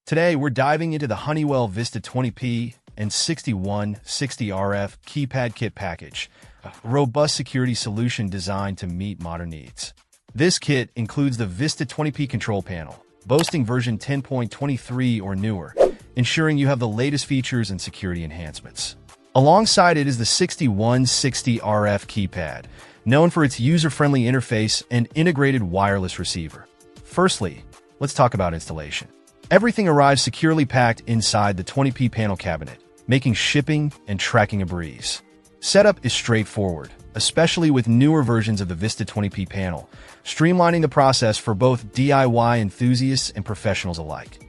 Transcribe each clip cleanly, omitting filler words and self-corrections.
Today, we're diving into the Honeywell Vista 20P and 6160RF Keypad Kit Package, a robust security solution designed to meet modern needs. This kit includes the Vista 20P control panel, boasting version 10.23 or newer, ensuring you have the latest features and security enhancements. Alongside it is the 6160RF Keypad, known for its user-friendly interface and integrated wireless receiver. Firstly, let's talk about installation. Everything arrives securely packed inside the 20P panel cabinet, making shipping and tracking a breeze. Setup is straightforward, especially with newer versions of the Vista 20P panel, streamlining the process for both DIY enthusiasts and professionals alike.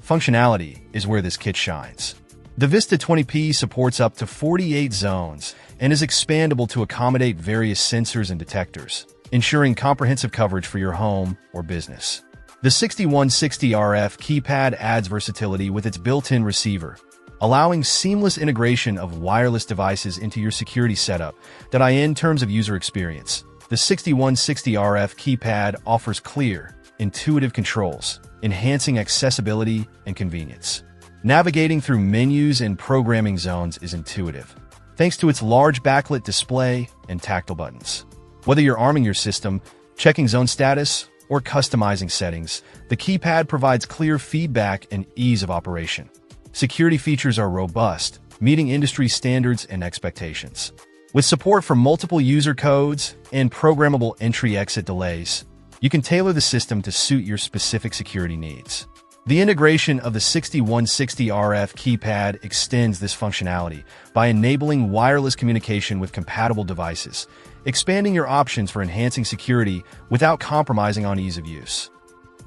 Functionality is where this kit shines. The Vista 20P supports up to 48 zones and is expandable to accommodate various sensors and detectors, ensuring comprehensive coverage for your home or business. The 6160RF Keypad adds versatility with its built-in receiver, allowing seamless integration of wireless devices into your security setup. In terms of user experience, the 6160RF Keypad offers clear, intuitive controls, enhancing accessibility and convenience. Navigating through menus and programming zones is intuitive, thanks to its large backlit display and tactile buttons. Whether you're arming your system, checking zone status, or customizing settings, the keypad provides clear feedback and ease of operation. Security features are robust, meeting industry standards and expectations. With support for multiple user codes and programmable entry-exit delays, you can tailor the system to suit your specific security needs. The integration of the 6160RF keypad extends this functionality by enabling wireless communication with compatible devices, expanding your options for enhancing security without compromising on ease of use.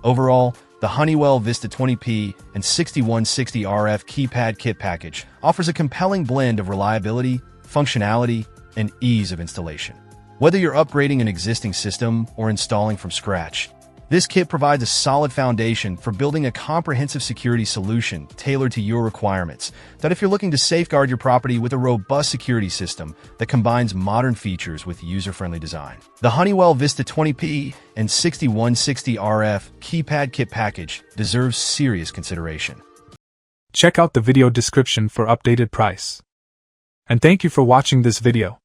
Overall, the Honeywell Vista 20P and 6160RF Keypad Kit Package offers a compelling blend of reliability, functionality, and ease of installation. Whether you're upgrading an existing system or installing from scratch, this kit provides a solid foundation for building a comprehensive security solution tailored to your requirements. If you're looking to safeguard your property with a robust security system that combines modern features with user-friendly design, the Honeywell Vista 20P and 6160RF Keypad Kit Package deserves serious consideration. Check out the video description for updated price. And thank you for watching this video.